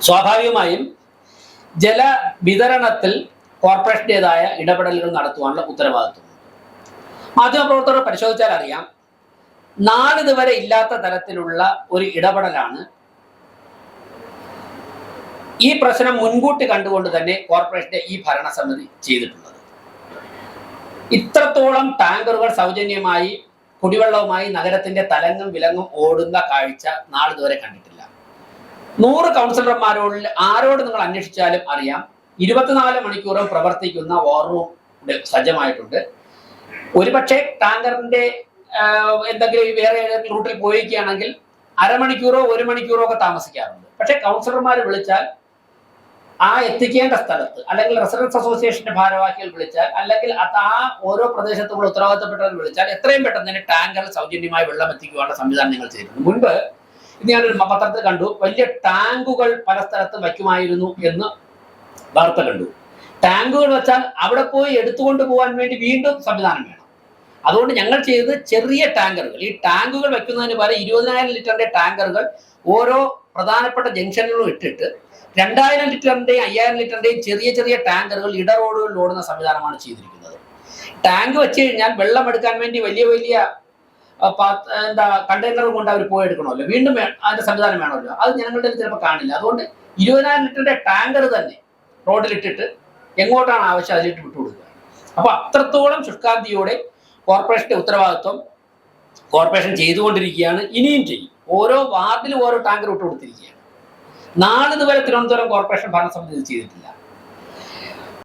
സ്വാഭാവികമായും ജലവിതരണത്തിൽ കോർപ്പറേഷൻ്റെതായ ഇടപെടലുകൾ നടത്തുവാനുള്ള ഉത്തരവാദിത്വം. മാധ്യമപ്രവർത്തകർ പരിശോധിച്ചാൽ അറിയാം, നാളിതുവരെ ഇല്ലാത്ത തരത്തിലുള്ള ഒരു ഇടപെടലാണ് ഈ പ്രശ്നം മുൻകൂട്ടി കണ്ടുകൊണ്ട് തന്നെ കോർപ്പറേഷന്റെ ഈ ഭരണസമിതി ചെയ്തിട്ടുള്ളത്. ഇത്രത്തോളം ടാങ്കറുകൾ സൗജന്യമായി കുടിവെള്ളവുമായി നഗരത്തിന്റെ തലങ്ങും വിലങ്ങും ഓടുന്ന കാഴ്ച നാളിതുവരെ കണ്ടിട്ടില്ല. 100 കൗൺസിലർമാരോട് ആരോട് നിങ്ങൾ അന്വേഷിച്ചാലും അറിയാം, 24 മണിക്കൂറും പ്രവർത്തിക്കുന്ന വാർ റൂം സജ്ജമായിട്ടുണ്ട്. ഒരുപക്ഷെ ടാങ്കറിന്റെ എന്തെങ്കിലും വേറെ ഏതെങ്കിലും റൂട്ടിൽ പോയിരിക്കുകയാണെങ്കിൽ അരമണിക്കൂറോ 1 മണിക്കൂറോ ഒക്കെ താമസിക്കാറുണ്ട്. പക്ഷെ കൗൺസിലർമാർ വിളിച്ചാൽ ആ എത്തിക്കേണ്ട സ്ഥലത്ത്, അല്ലെങ്കിൽ റെസിഡൻസ് അസോസിയേഷന്റെ ഭാരവാഹികൾ വിളിച്ചാൽ, അല്ലെങ്കിൽ ആ ഓരോ പ്രദേശത്തുള്ള ഉത്തരവാദിത്തപ്പെട്ടവർ വിളിച്ചാൽ എത്രയും പെട്ടെന്ന് തന്നെ ടാങ്കറിൽ സൗജന്യമായി വെള്ളം എത്തിക്കുവാനുള്ള സംവിധാനം നിങ്ങൾ ചെയ്തിട്ടുണ്ട്. മുൻപ് ഇത് ഞാനൊരു പത്രത്തിൽ കണ്ടു, വലിയ ടാങ്കുകൾ പല സ്ഥലത്തും വയ്ക്കുമായിരുന്നു എന്ന് വാർത്ത കണ്ടു. ടാങ്കുകൾ വെച്ചാൽ അവിടെ പോയി എടുത്തുകൊണ്ട് പോകാൻ വേണ്ടി വീണ്ടും സംവിധാനം വേണം. അതുകൊണ്ട് ഞങ്ങൾ ചെയ്തത് ചെറിയ ടാങ്കറുകൾ, ഈ ടാങ്കുകൾ വയ്ക്കുന്നതിന് പകരം 20,000 ലിറ്ററിന്റെ ടാങ്കറുകൾ ഓരോ പ്രധാനപ്പെട്ട ജംഗ്ഷനുകളും ഇട്ടിട്ട് 2,000 ലിറ്ററിന്റെയും 5,000 ലിറ്ററിന്റെയും ചെറിയ ചെറിയ ടാങ്കറുകൾ ഇടറോഡുകളിൽ ഓടുന്ന സംവിധാനമാണ് ചെയ്തിരിക്കുന്നത്. ടാങ്ക് വെച്ച് കഴിഞ്ഞാൽ വെള്ളം എടുക്കാൻ വേണ്ടി വലിയ വലിയ കണ്ടെയ്നർ കൊണ്ട് അവർ പോയി എടുക്കണമല്ലോ, വീണ്ടും അതിന്റെ സംവിധാനം വേണമല്ലോ. അത് ജനങ്ങളുടെ ചിലപ്പോൾ കാണില്ല. അതുകൊണ്ട് 20,000 ലിറ്ററിന്റെ ടാങ്കർ തന്നെ റോഡിലിട്ടിട്ട് എങ്ങോട്ടാണ് ആവശ്യം അതിലിട്ട് വിട്ടുകൊടുക്കുക. അപ്പൊ അത്രത്തോളം ശുഷ്കാന്തിയോടെ കോർപ്പറേഷന്റെ ഉത്തരവാദിത്വം കോർപ്പറേഷൻ ചെയ്തുകൊണ്ടിരിക്കുകയാണ്, ഇനിയും ചെയ്യും. ഓരോ വാർഡിലും ഓരോ ടാങ്കർ വിട്ടുകൊടുത്തിരിക്കുകയാണ്. നാളിതുവരെ തിരുവനന്തപുരം കോർപ്പറേഷൻ ഭരണസമിതി ചെയ്തിട്ടില്ല.